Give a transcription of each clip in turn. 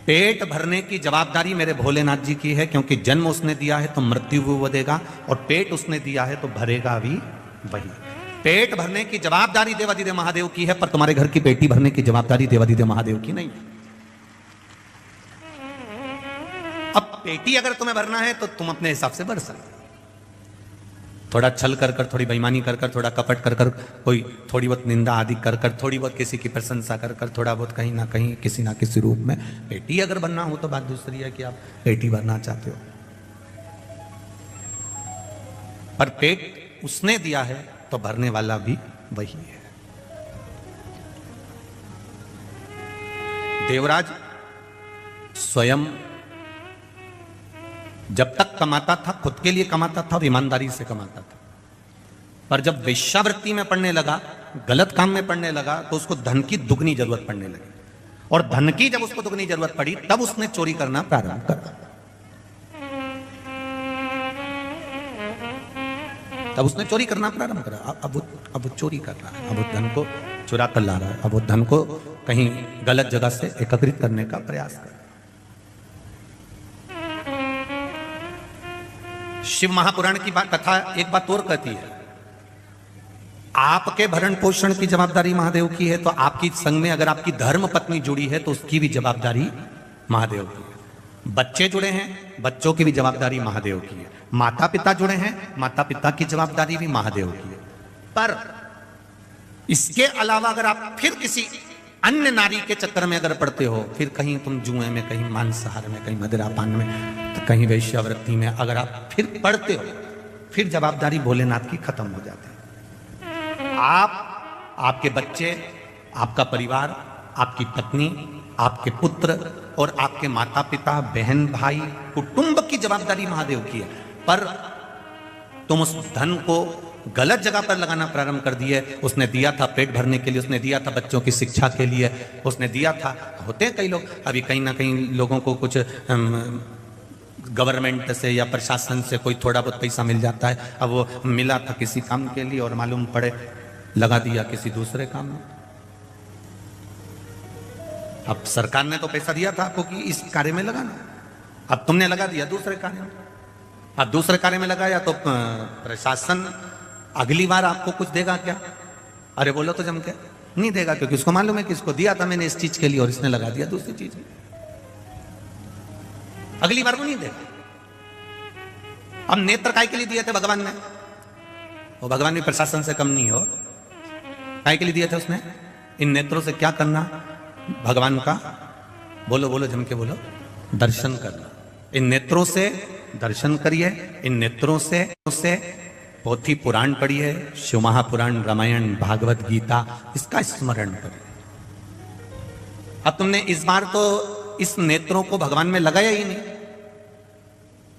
पेट भरने की जवाबदारी मेरे भोलेनाथ जी की है, क्योंकि जन्म उसने दिया है तो मृत्यु भी वो देगा, और पेट उसने दिया है तो भरेगा भी वही। पेट भरने की जवाबदारी देवादिदेव महादेव की है, पर तुम्हारे घर की पेटी भरने की जवाबदारी देवादिदेव महादेव की नहीं है। अब पेटी अगर तुम्हें भरना है तो तुम अपने हिसाब से भर सकते, थोड़ा छल कर कर, थोड़ी बेईमानी कर कर, थोड़ा कपट कर कर, कोई थोड़ी बहुत निंदा आदि कर कर, थोड़ी बहुत किसी की प्रशंसा कर कर, थोड़ा बहुत कहीं ना कहीं किसी ना किसी रूप में पेटी अगर बनना हो तो बात दूसरी है कि आप पेटी भरना चाहते हो। पर पेट उसने दिया है तो भरने वाला भी वही है। देवराज स्वयं जब तक कमाता था खुद के लिए कमाता था, ईमानदारी से कमाता था, पर जब वेश्यावृत्ति में पड़ने लगा, गलत काम में पड़ने लगा, तो उसको धन की दुगनी जरूरत पड़ने लगी, और धन की जब उसको दुगनी जरूरत पड़ी तब उसने चोरी करना प्रारंभ करा। तब उसने चोरी करना प्रारंभ करा। अब वो चोरी कर रहा है, अब वो धन को चुरा कर ला रहा है, अब वो धन को कहीं गलत जगह से एकत्रित करने का प्रयास कर रहा है। शिव महापुराण की बात कथा एक बात और कहती है, आपके भरण पोषण की जवाबदारी महादेव की है, तो आपकी संग में अगर आपकी धर्म पत्नी जुड़ी है तो उसकी भी जवाबदारी महादेव की है। बच्चे जुड़े हैं, बच्चों की भी जवाबदारी महादेव की है। माता पिता जुड़े हैं, माता पिता की जवाबदारी भी महादेव की है। पर इसके अलावा अगर आप फिर किसी अन्य नारी के चक्कर में अगर पड़ते हो, फिर कहीं तुम जुए में, कहीं मांसाहार में, कहीं मदिरापान में, तो कहीं वेश्यावृत्ति में अगर आप फिर पड़ते हो, फिर जवाबदारी भोलेनाथ की खत्म हो जाती है। आप, आपके बच्चे, आपका परिवार, आपकी पत्नी, आपके पुत्र और आपके माता पिता, बहन भाई, कुटुंब की जवाबदारी महादेव की है। पर तुम उस धन को गलत जगह पर लगाना प्रारंभ कर दिए। उसने दिया था पेट भरने के लिए, उसने दिया था बच्चों की शिक्षा के लिए, उसने दिया था, होते हैं कई लोग, अभी कहीं ना कहीं लोगों को कुछ गवर्नमेंट से या प्रशासन से कोई थोड़ा बहुत पैसा मिल जाता है, अब वो मिला था किसी काम के लिए और मालूम पड़े लगा दिया किसी दूसरे काम में। अब सरकार ने तो पैसा दिया था आपको कि इस कार्य में लगाना, अब तुमने लगा दिया दूसरे कार्य में। अब दूसरे कार्य में लगाया तो प्रशासन अगली बार आपको कुछ देगा क्या? अरे बोलो तो जम के नहीं देगा, क्योंकि उसको मालूम है कि इसको दिया था मैंने इस चीज के लिए और इसने लगा दिया दूसरी चीज में, अगली बार वो नहीं देगा। अब नेत्र काय के लिए दिए थे भगवान ने? वो भगवान भी प्रशासन से कम नहीं हो। काय के लिए दिए थे उसने? इन नेत्रों से क्या करना? भगवान का बोलो बोलो जम के बोलो, दर्शन करना। इन नेत्रों से दर्शन करिए, इन नेत्रों से पोथी पुराण पढ़िए, शिव महापुराण, रामायण, भागवत गीता, इसका स्मरण करिए। अब तुमने इस बार तो इस नेत्रों को भगवान में लगाया ही नहीं।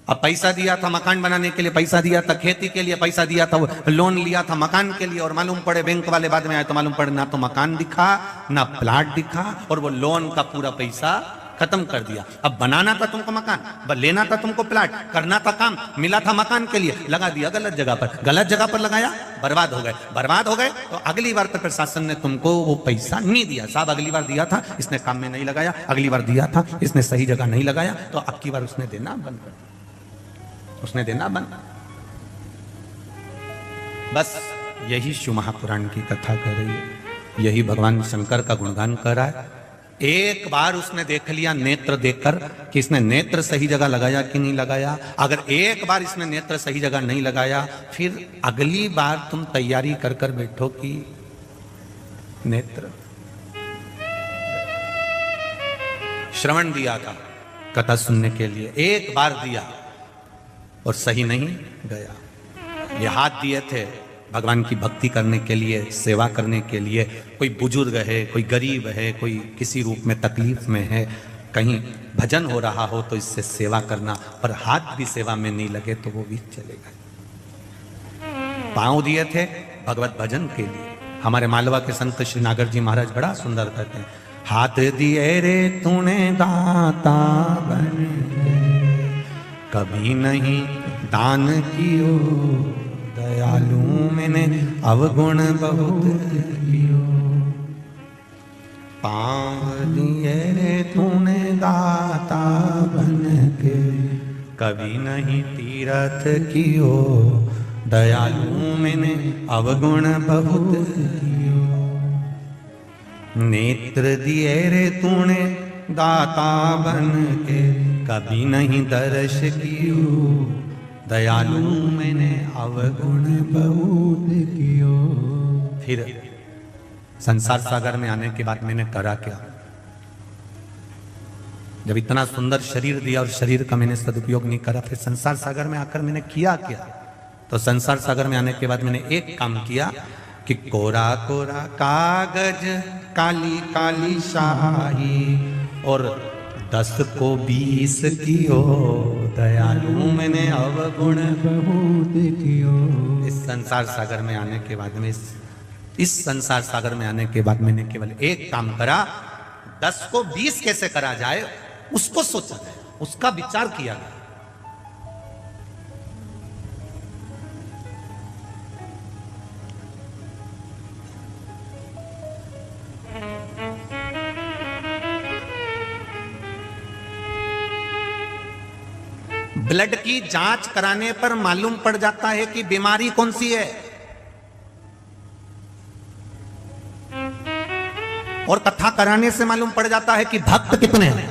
अब पैसा दिया था मकान बनाने के लिए, पैसा दिया था खेती के लिए, पैसा दिया था, लोन लिया था मकान के लिए, और मालूम पड़े बैंक वाले बाद में आए तो मालूम पड़े ना तो मकान दिखा ना प्लाट दिखा, और वो लोन का पूरा पैसा खत्म कर दिया। अब बनाना था तुमको मकान, लेना था तुमको प्लाट, करना था काम, मिला था मकान के लिए, लगा दिया गलत जगह पर, गलत जगह पर लगाया, बर्बाद हो गए। बर्बाद हो गए तो अगली बार पर प्रशासन ने तुमको वो पैसा नहीं दिया। साहब अगली बार दिया था, इसने काम में नहीं लगाया, अगली बार दिया था, इसने सही जगह नहीं लगाया, तो अब की बार उसने देना बंद कर दिया, उसने देना बंद। बस यही शिव महापुराण की कथा कर रही है, यही भगवान शंकर का गुणगान कर रहा है। एक बार उसने देख लिया नेत्र देखकर कि इसने नेत्र सही जगह लगाया कि नहीं लगाया। अगर एक बार इसने नेत्र सही जगह नहीं लगाया, फिर अगली बार तुम तैयारी कर कर बैठो कि नेत्र। श्रवण दिया था कथा सुनने के लिए, एक बार दिया और सही नहीं गया। ये हाथ दिए थे भगवान की भक्ति करने के लिए, सेवा करने के लिए। कोई बुजुर्ग है, कोई गरीब है, कोई किसी रूप में तकलीफ में है, कहीं भजन हो रहा हो तो इससे सेवा करना, पर हाथ भी सेवा में नहीं लगे तो वो भी चलेगा। पांव दिए थे भगवत भजन के लिए। हमारे मालवा के संत श्री नागर जी महाराज बड़ा सुंदर कहते हैं, हाथ दिए रे तूने दाता बन के, कभी नहीं दान कियो, दयालु मैंने अवगुण बहुत कियो। पांव दिए रे तूने दाता कभी नहीं तीरथ कियो, दयालु मैंने अवगुण बहुत कियो। नेत्र दिए रे तूने दाता बन के, कभी नहीं दर्श कियो, दयालु मैंने अवगुण बहुत कियो। फिर संसार सागर में आने के बाद मैंने करा क्या? जब इतना सुंदर शरीर दिया और शरीर का मैंने सदुपयोग नहीं करा, फिर संसार सागर में आकर मैंने किया क्या? तो संसार सागर में आने के बाद मैंने एक काम किया कि कोरा कोरा कागज काली काली शाही, और 10 को 20 कियो, दयालु मैंने अवगुण बहुत कियो। इस संसार सागर में आने के बाद में इस संसार सागर में आने के बाद मैंने केवल एक काम करा, 10 को 20 कैसे करा जाए उसको सोचा जाए, उसका विचार किया गया। ब्लड की जांच कराने पर मालूम पड़ जाता है कि बीमारी कौन सी है, और कथा कराने से मालूम पड़ जाता है कि भक्त कितने हैं।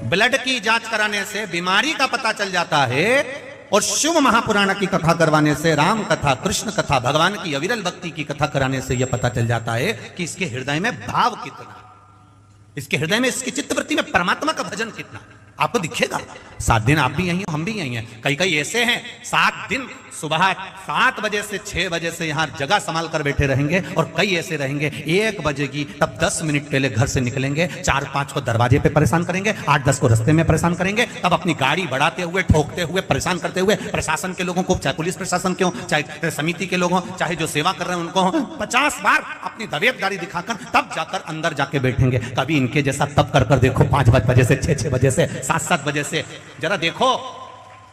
ब्लड की जांच कराने से बीमारी का पता चल जाता है, और शिव महापुराण की कथा करवाने से, राम कथा, कृष्ण कथा, भगवान की अविरल भक्ति की कथा कराने से यह पता चल जाता है कि इसके हृदय में भाव कितना, इसके हृदय में, इसकी चित्तवृत्ति में परमात्मा का भजन कितना। आपको दिखेगा। 7 दिन आप भी यहीं हो, हम भी यहीं हैं। कई कई ऐसे हैं 7 दिन सुबह 7 बजे से 6 बजे से यहां जगह संभाल कर बैठे रहेंगे, और कई ऐसे रहेंगे 1 बजेगी तब 10 मिनट पहले घर से निकलेंगे, 4-5 को दरवाजे पे परेशान करेंगे, 8-10 को रास्ते में परेशान करेंगे, तब अपनी गाड़ी बढ़ाते हुए, ठोकते हुए, परेशान करते हुए प्रशासन के लोगों को, चाहे पुलिस प्रशासन के हो, चाहे समिति के लोग हों, चाहे जो सेवा कर रहे हैं उनको, 50 बार अपनी दवेत गाड़ी दिखाकर तब जाकर अंदर जाके बैठेंगे। कभी इनके जैसा तब कर देखो, 5 बजे से 6 बजे से 7 बजे से। जरा देखो,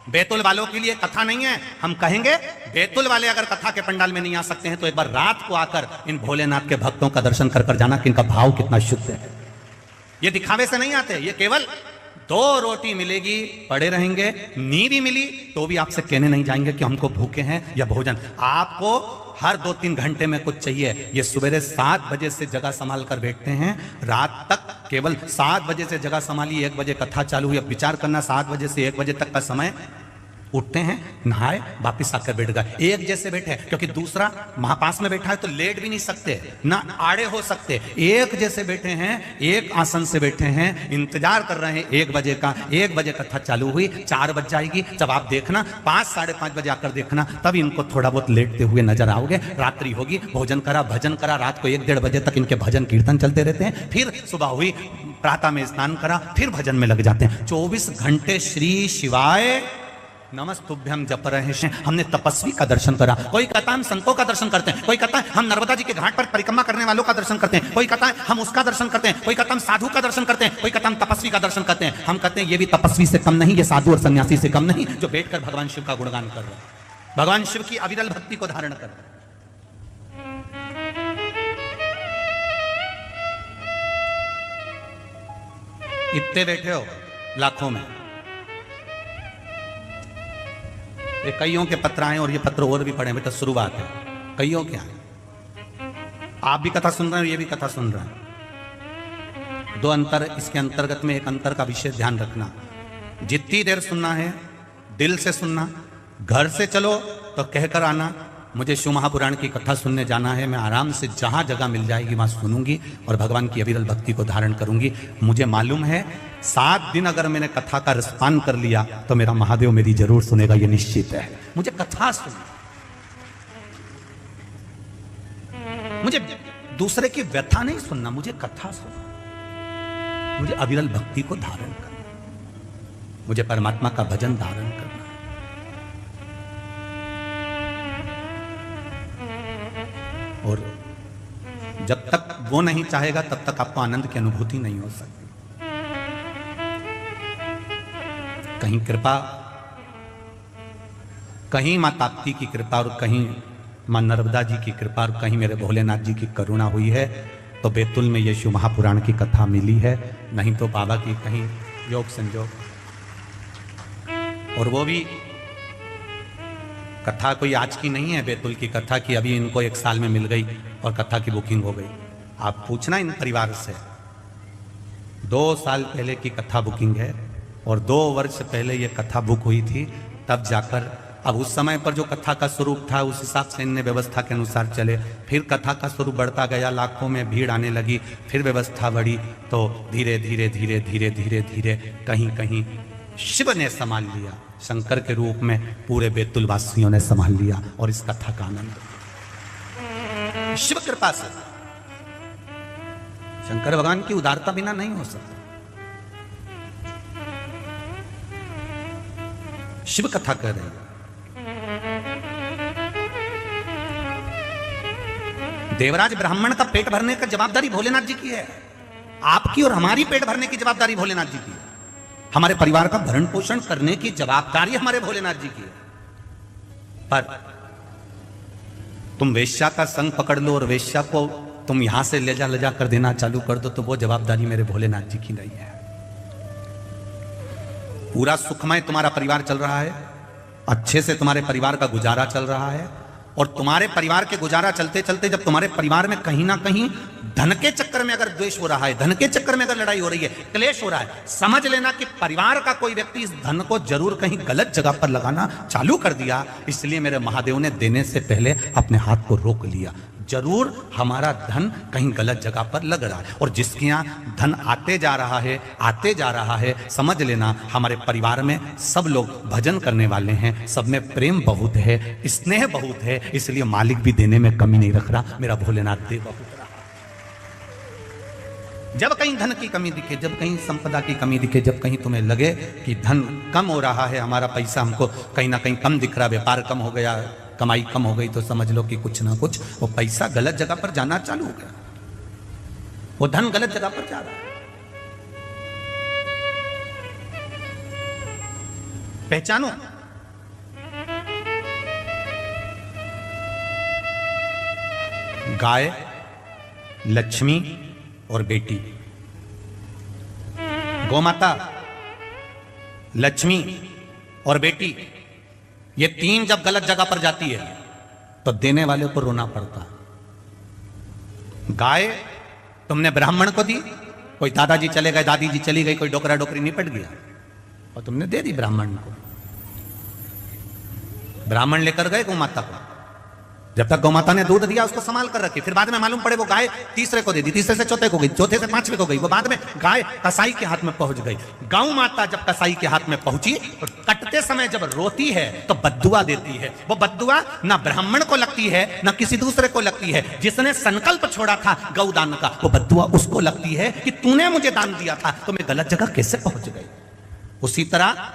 बैतुल वालों के लिए कथा नहीं है। हम कहेंगे बैतुल वाले अगर कथा के पंडाल में नहीं आ सकते हैं तो एक बार रात को आकर इन भोलेनाथ के भक्तों का दर्शन कर जाना कि इनका भाव कितना शुद्ध है। ये दिखावे से नहीं आते, ये केवल 2 रोटी मिलेगी, पड़े रहेंगे, नींद भी मिली तो भी आपसे कहने नहीं जाएंगे कि हमको भूखे हैं या भोजन। आपको हर 2-3 घंटे में कुछ चाहिए। ये सवेरे 7 बजे से जगह संभाल कर बैठते हैं, रात तक केवल 7 बजे से जगह संभाली, 1 बजे कथा चालू हुई। अब विचार करना, 7 बजे से 1 बजे तक का समय, उठते हैं, नहाए, वापिस आकर बैठ गए। एक जैसे बैठे, क्योंकि दूसरा महापास में बैठा है तो लेट भी नहीं सकते, ना आड़े हो सकते। एक जैसे बैठे हैं, एक आसन से बैठे हैं, इंतजार कर रहे हैं 1 बजे का। 1 बजे कथा चालू हुई, 4 बज जाएगी, जब आप देखना 5-5:30 बजे आकर देखना, तब इनको थोड़ा बहुत लेटते हुए नजर आओगे। रात्रि होगी, भोजन करा, भजन करा, रात को 1-1:30 बजे तक इनके भजन कीर्तन चलते रहते हैं। फिर सुबह हुई, प्रातः में स्नान करा, फिर भजन में लग जाते हैं। 24 घंटे श्री शिवाय नमस्तुभ्यम जप रहे हैं। हमने तपस्वी का दर्शन करा। कोई कहता है हम संतों का दर्शन करते हैं, कोई कहता है हम नर्मदा जी के घाट पर परिक्रमा करने वालों का दर्शन करते हैं, कोई कहता है हम उसका दर्शन करते हैं, कोई कहता है हम साधु का दर्शन करते हैं, कोई कहता है हम तपस्वी का दर्शन करते हैं। हम कहते हैं ये भी तपस्वी से कम नहीं, ये साधु और सन्यासी से कम नहीं, जो बैठकर भगवान शिव का गुणगान कर रहे हैं, भगवान शिव की अविरल भक्ति को धारण कर रहे हैं। इतने बैठे हो लाखों में, ये कईयों के पत्र आए और ये पत्र और भी पढ़े, बेटा शुरुआत है, कईयों के आए। आप भी कथा सुन रहे हैं, ये भी कथा सुन रहे हैं। 2 अंतर इसके अंतर्गत में, एक अंतर का विशेष ध्यान रखना, जितनी देर सुनना है दिल से सुनना। घर से चलो तो कहकर आना मुझे शिव महापुराण की कथा सुनने जाना है, मैं आराम से जहां जगह मिल जाएगी वहां सुनूंगी और भगवान की अविरल भक्ति को धारण करूंगी। मुझे मालूम है 7 दिन अगर मैंने कथा का रसपान कर लिया तो मेरा महादेव मेरी जरूर सुनेगा, ये निश्चित है। मुझे कथा सुनना, मुझे दूसरे की व्यथा नहीं सुनना, मुझे कथा सुनना, मुझे अविरल भक्ति को धारण करना, मुझे परमात्मा का भजन धारण करना। और जब तक वो नहीं चाहेगा तब तक आपको आनंद की अनुभूति नहीं हो सकती। कहीं कृपा, कहीं मां ताप्ती की कृपा और कहीं मां नर्मदा जी की कृपा और कहीं मेरे भोलेनाथ जी की करुणा हुई है तो बैतुल में यीशु महापुराण की कथा मिली है, नहीं तो बाबा की कहीं योग संजोग। और वो भी कथा कोई आज की नहीं है बैतुल की कथा की, अभी इनको 1 साल में मिल गई और कथा की बुकिंग हो गई। आप पूछना इन परिवार से, 2 साल पहले की कथा बुकिंग है और 2 वर्ष पहले ये कथा बुक हुई थी, तब जाकर अब उस समय पर जो कथा का स्वरूप था उस हिसाब से इनने व्यवस्था के अनुसार चले। फिर कथा का स्वरूप बढ़ता गया, लाखों में भीड़ आने लगी, फिर व्यवस्था बढ़ी, तो धीरे धीरे धीरे धीरे धीरे धीरे कहीं कहीं शिव ने संभाल लिया, शंकर के रूप में पूरे बैतुल वासियों ने संभाल लिया। और इस कथा का आनंद शिव कृपा से, शंकर भगवान की उदारता बिना नहीं हो सकता। शिव कथा कर रहे हैं। देवराज ब्राह्मण का पेट भरने का जवाबदारी भोलेनाथ जी की है, आपकी और हमारी पेट भरने की जवाबदारी भोलेनाथ जी की है। हमारे परिवार का भरण पोषण करने की जवाबदारी हमारे भोलेनाथ जी की है। पर तुम वेश्या का संग पकड़ लो और वेश्या को तुम यहां से ले जा कर देना चालू कर दो, तो वो जवाबदारी मेरे भोलेनाथ जी की नहीं है। पूरा सुखमय तुम्हारा परिवार चल रहा है, अच्छे से तुम्हारे परिवार का गुजारा चल रहा है, और तुम्हारे परिवार के गुजारा चलते चलते जब तुम्हारे परिवार में कहीं ना कहीं धन के चक्कर में अगर द्वेष हो रहा है, धन के चक्कर में अगर लड़ाई हो रही है, क्लेश हो रहा है, समझ लेना कि परिवार का कोई व्यक्ति इस धन को जरूर कहीं गलत जगह पर लगाना चालू कर दिया। इसलिए मेरे महादेव ने देने से पहले अपने हाथ को रोक लिया। जरूर हमारा धन कहीं गलत जगह पर लग रहा है, और जिसके यहाँ धन आते जा रहा है, समझ लेना हमारे परिवार में सब लोग भजन करने वाले हैं, सब में प्रेम बहुत है, स्नेह बहुत है, इसलिए मालिक भी देने में कमी नहीं रख रहा। मेरा भोलेनाथ दे बहुत रहा। जब कहीं धन की कमी दिखे, जब कहीं संपदा की कमी दिखे, जब कहीं तुम्हें लगे कि धन कम हो रहा है, हमारा पैसा हमको कहीं ना कहीं कम दिख रहा, व्यापार कम हो गया, कमाई कम हो गई, तो समझ लो कि कुछ ना कुछ वो पैसा गलत जगह पर जाना चालू हो गया, वो धन गलत जगह पर जा रहा है। पहचानो, गाय, लक्ष्मी और बेटी, गोमाता, लक्ष्मी और बेटी, ये 3 जब गलत जगह पर जाती है तो देने वाले को रोना पड़ता। गाय तुमने ब्राह्मण को दी, कोई दादाजी चले गए, दादी जी चली गई, कोई डोकरा डोकरी निपट गया और तुमने दे दी ब्राह्मण को। ब्राह्मण लेकर गए गौमाता को, जब तक गौमाता ने दूध दिया उसको संभाल कर रखी, फिर बाद में मालूम पड़े वो गाय तीसरे को दे दी, तीसरे से चौथे को गई, चौथे से 5वें को गई, वो बाद में गाय कसाई के हाथ में पहुंच गई। गौ माता जब कसाई के हाथ में पहुंची तो कटते समय जब रोती है तो बद्दुआ देती है। वो बद्दुआ ना ब्राह्मण को लगती है ना किसी दूसरे को लगती है, जिसने संकल्प छोड़ा था गौदान का, वो बद्दुआ उसको लगती है कि तूने मुझे दान दिया था तो मैं गलत जगह कैसे पहुंच गई। उसी तरह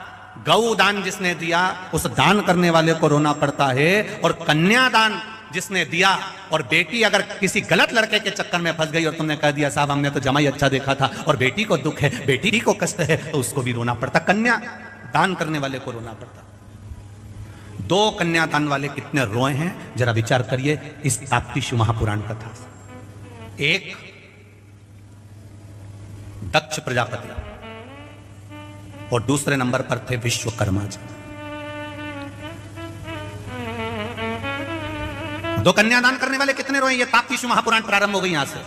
गौ दान जिसने दिया उस दान करने वाले को रोना पड़ता है, और कन्यादान जिसने दिया, और बेटी अगर किसी गलत लड़के के चक्कर में फंस गई और तुमने कह दिया साहब हमने तो जमाई अच्छा देखा था और बेटी को दुख है, बेटी को कष्ट है, तो उसको भी रोना पड़ता, कन्या दान करने वाले को रोना पड़ता। 2 कन्यादान वाले कितने रोए हैं जरा विचार करिए इस ताप्ती महापुराण कथा से। एक दक्ष प्रजापति और दूसरे नंबर पर थे विश्वकर्मा जी। 2 कन्यादान करने वाले कितने रोए, ये ताप्ती महापुराण प्रारंभ हो गई यहां से।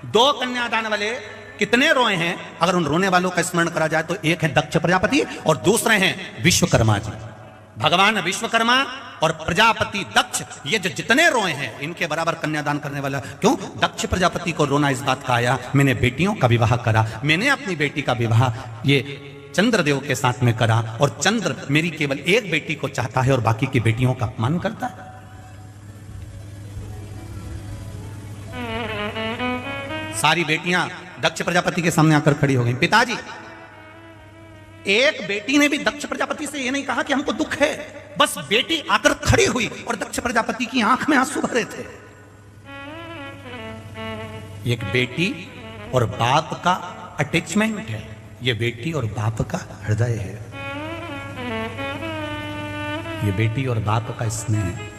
2 कन्यादान वाले कितने रोए हैं, अगर उन रोने वालों का स्मरण करा जाए तो एक है दक्ष प्रजापति और दूसरे हैं विश्वकर्मा जी। भगवान विश्वकर्मा और प्रजापति दक्ष, ये जो जितने रोए हैं इनके बराबर कन्यादान करने वाला। क्यों? दक्ष प्रजापति को रोना इस बात का आया, मैंने बेटियों का विवाह करा, मैंने अपनी बेटी का विवाह ये चंद्रदेव के साथ में करा, और चंद्र मेरी केवल एक बेटी को चाहता है और बाकी की बेटियों का अपमान करता है। सारी बेटियां दक्ष प्रजापति के सामने आकर खड़ी हो गई। पिताजी, एक बेटी ने भी दक्ष प्रजापति से यह नहीं कहा कि हमको दुख है, बस बेटी आकर खड़ी हुई और दक्ष प्रजापति की आंख में आंसू भरे थे। एक बेटी और बाप का अटैचमेंट है, ये बेटी और बाप का हृदय है, ये बेटी और बाप का स्नेह है,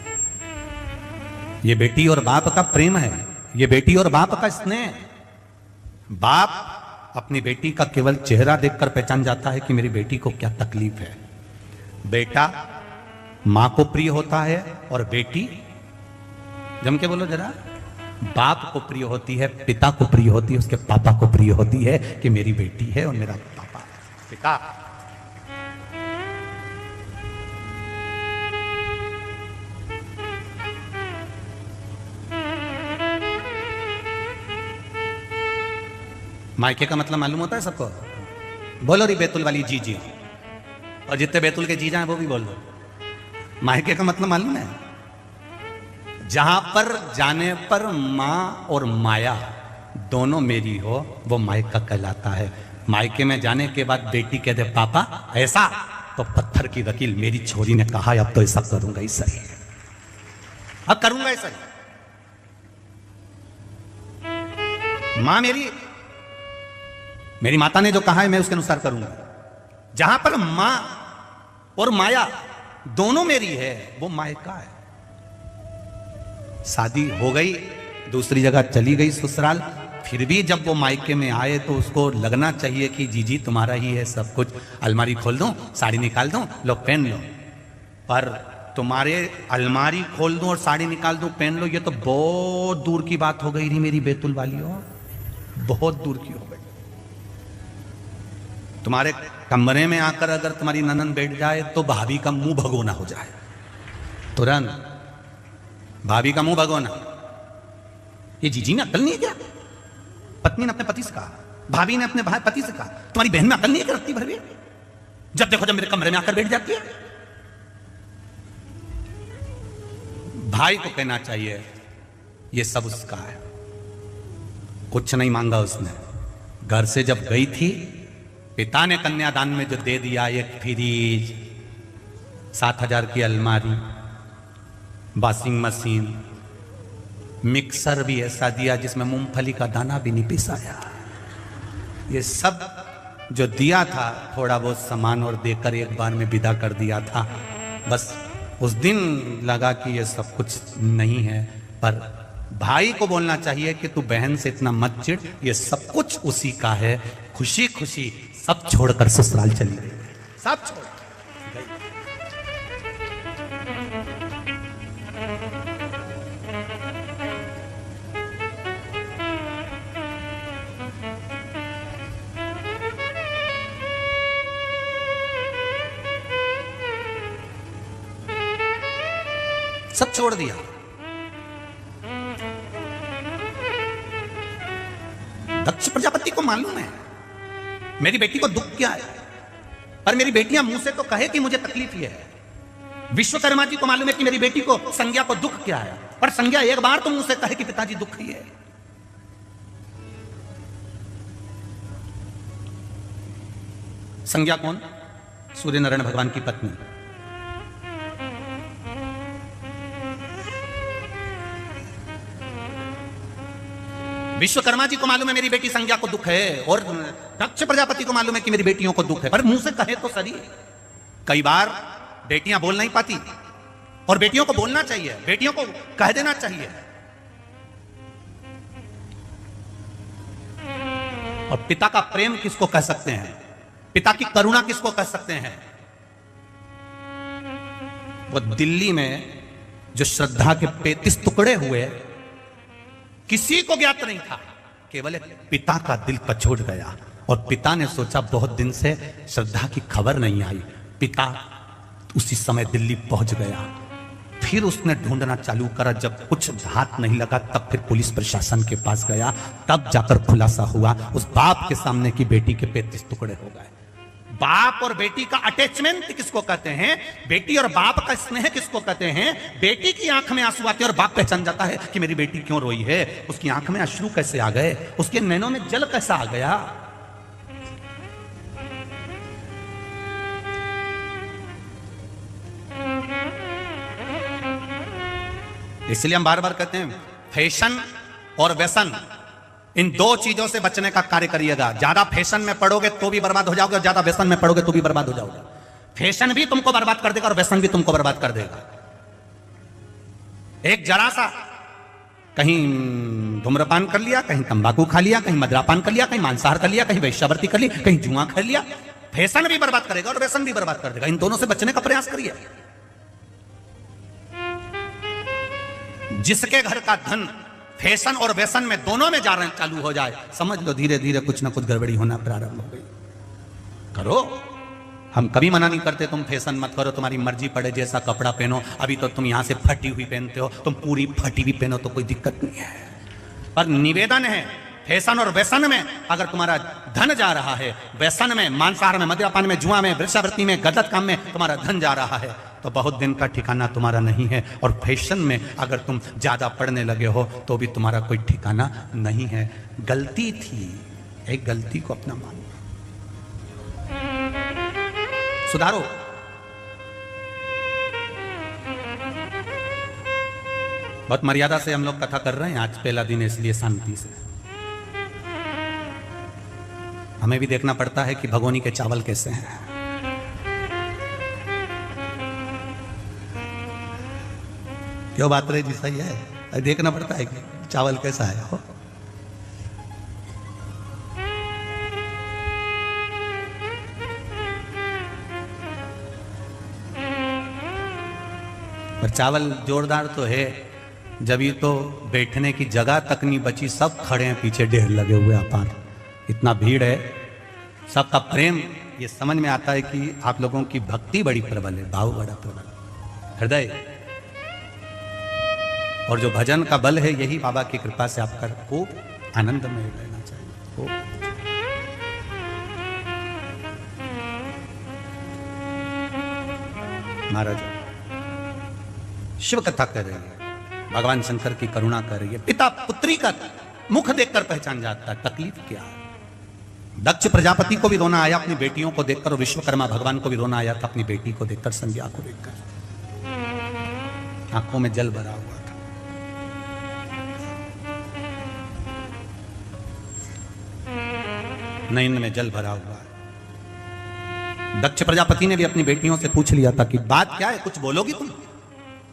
ये बेटी और बाप का प्रेम है, ये बेटी और बाप का स्नेह। बाप अपनी बेटी का केवल चेहरा देखकर पहचान जाता है कि मेरी बेटी को क्या तकलीफ है। बेटा मां को प्रिय होता है और बेटी, जम के बोलो जरा, बाप को प्रिय होती है, पिता को प्रिय होती है, उसके पापा को प्रिय होती है कि मेरी बेटी है और मेरा पापा है। पिता मायके का मतलब मालूम होता है सबको? बोलो री बैतुल वाली जीजी, और जितने बैतुल के जीजा हैं वो भी बोल दो। मायके का मतलब मालूम है? जहां पर जाने पर मां और माया दोनों मेरी हो वो मायका कहलाता है। मायके में जाने के बाद बेटी कहते पापा ऐसा, तो पत्थर की वकील मेरी छोरी ने कहा अब तो ऐसा करूंगा ही सही, अब करूंगा ही सही। मां मेरी माता ने जो कहा है मैं उसके अनुसार करूंगा। जहां पर मां और माया दोनों मेरी है वो मायका है। शादी हो गई, दूसरी जगह चली गई ससुराल, फिर भी जब वो मायके में आए तो उसको लगना चाहिए कि जीजी तुम्हारा ही है सब कुछ, अलमारी खोल दूं, साड़ी निकाल दूं, लो पहन लो। पर तुम्हारे अलमारी खोल दूं और साड़ी निकाल दूं, पहन लो, ये तो बहुत दूर की बात हो गई रही मेरी बैतुल वालियों, बहुत दूर की हो गई। तुम्हारे कमरे में आकर अगर तुम्हारी ननन बैठ जाए तो भाभी का मुंह भगोना हो जाए, तुरंत भाभी का मुंह भगोना। ये जीजी में अकल नहीं है क्या? पत्नी ने अपने पति से कहा, भाभी ने अपने पति से कहा, तुम्हारी बहन में अकल नहीं है क्या रखती भर भी? जब देखो जब मेरे कमरे में आकर बैठ जाती है। भाई को कहना चाहिए ये सब उसका है, कुछ नहीं मांगा उसने। घर से जब गई थी, पिता ने कन्यादान में जो दे दिया, एक फ्रिज, 7,000 की अलमारी, वॉशिंग मशीन, मिक्सर भी ऐसा दिया जिसमें मूंगफली का दाना भी नहीं पिसाया, ये सब जो दिया था थोड़ा बहुत सामान और देकर एक बार में विदा कर दिया था। बस उस दिन लगा कि ये सब कुछ नहीं है। पर भाई को बोलना चाहिए कि तू बहन से इतना मत चिढ़, ये सब कुछ उसी का है। खुशी खुशी सब छोड़कर ससुराल चली गई, सब छोड़ गई। सब छोड़ दिया। दक्ष प्रजापति को मालूम है मेरी बेटी को दुख क्या है, पर मेरी बेटियां मुंह से तो कहे कि मुझे तकलीफ ये है। विश्वकर्मा जी को मालूम है कि मेरी बेटी को संज्ञा को दुख क्या है, पर संज्ञा एक बार तो मुंह से कहे कि पिताजी दुख ही है। संज्ञा कौन? सूर्य नारायण भगवान की पत्नी। विश्वकर्मा जी को मालूम है मेरी बेटी संज्ञा को दुख है, और दक्ष प्रजापति को मालूम है कि मेरी बेटियों को दुख है, पर मुंह से कहे तो सही। कई बार बेटियां बोल नहीं पाती, और बेटियों को बोलना चाहिए, बेटियों को कह देना चाहिए। और पिता का प्रेम किसको कह सकते हैं, पिता की करुणा किसको कह सकते हैं? वो दिल्ली में जो श्रद्धा के 35 टुकड़े हुए, किसी को ज्ञात नहीं था, केवल एक पिता का दिल कचोट गया। और पिता ने सोचा बहुत दिन से श्रद्धा की खबर नहीं आई। पिता उसी समय दिल्ली पहुंच गया। फिर उसने ढूंढना चालू करा, जब कुछ हाथ नहीं लगा तब फिर पुलिस प्रशासन के पास गया, तब जाकर खुलासा हुआ उस बाप के सामने की बेटी के 35 टुकड़े हो गए। बाप और बेटी का अटैचमेंट किसको कहते हैं, बेटी और बाप का स्नेह किसको कहते हैं? बेटी की आंख में आंसू आते हैं और बाप पहचान जाता है कि मेरी बेटी क्यों रोई है, उसकी आंख में अश्रु कैसे आ गए, उसके नैनों में जल कैसा आ गया। इसलिए हम बार बार कहते हैं फैशन और व्यसन, इन दो चीजों से बचने का कार्य करिएगा। ज्यादा फैशन में पड़ोगे तो भी बर्बाद हो जाओगे, और ज्यादा व्यसन में पड़ोगे तो भी बर्बाद हो जाओगे। फैशन भी तुमको बर्बाद कर देगा और व्यसन भी तुमको बर्बाद कर देगा। एक जरा सा कहीं धूम्रपान कर लिया, कहीं तंबाकू खा लिया, कहीं मदिरापान कर लिया, कहीं मांसाहार कर लिया, कहीं वैश्यावृत्ति कर ली, कहीं जुआ कर लिया। फैशन भी बर्बाद करेगा और व्यसन भी बर्बाद कर देगा। इन दोनों से बचने का प्रयास करिए। जिसके घर का धन फैशन और व्यसन में दोनों में जा रहे चालू हो जाए, समझ लो धीरे धीरे कुछ ना कुछ गड़बड़ी होना प्रारंभ हो गई। करो, हम कभी मना नहीं करते तुम फैशन मत करो, तुम्हारी मर्जी पड़े जैसा कपड़ा पहनो। अभी तो तुम यहां से फटी हुई पहनते हो, तुम पूरी फटी हुई पहनो तो कोई दिक्कत नहीं है। पर निवेदन है, फैशन और व्यसन में अगर तुम्हारा धन जा रहा है, व्यसन में, मांसाहार में, मद्यपान में, जुआ में, वृक्षावृत्ति में, गलत काम में तुम्हारा धन जा रहा है, तो बहुत दिन का ठिकाना तुम्हारा नहीं है। और फैशन में अगर तुम ज्यादा पढ़ने लगे हो तो भी तुम्हारा कोई ठिकाना नहीं है। गलती थी, एक गलती को अपना मानो, सुधारो। बहुत मर्यादा से हम लोग कथा कर रहे हैं, आज पहला दिन है इसलिए शांति से। हमें भी देखना पड़ता है कि भगोनी के चावल कैसे हैं। क्यों बात रही जी? सही है, देखना पड़ता है कि चावल कैसा है हो। पर चावल जोरदार तो है, जब ये तो बैठने की जगह तक नहीं बची, सब खड़े हैं पीछे, ढेर लगे हुए अपार, इतना भीड़ है, सबका प्रेम। ये समझ में आता है कि आप लोगों की भक्ति बड़ी प्रबल है, भाव बड़ा प्रबल, हृदय। और जो भजन का बल है, यही बाबा की कृपा से आपका खूब आनंद में रहना चाहिए। महाराज शिव कथा कर रही है, भगवान शंकर की करुणा कर रही है। पिता पुत्री का मुख देखकर पहचान जाता है तकलीफ क्या है। दक्ष प्रजापति को भी रोना आया अपनी बेटियों को देखकर, और विश्वकर्मा भगवान को भी रोना आया था अपनी बेटी को देखकर, संध्या को देखकर। आंखों में जल भरा हुआ था। नयन में जल भरा हुआ है। दक्ष प्रजापति ने भी अपनी बेटियों से पूछ लिया था कि बात क्या है, कुछ बोलोगी तुम?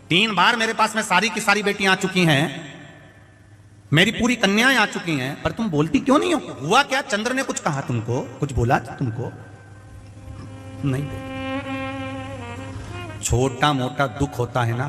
3 बार मेरे पास में सारी की सारी बेटियां आ चुकी हैं, मेरी पूरी कन्याएं आ चुकी हैं, पर तुम बोलती क्यों नहीं हो? हुआ क्या? चंद्र ने कुछ कहा तुमको? कुछ बोला तुमको? नहीं। छोटा मोटा दुख होता है ना,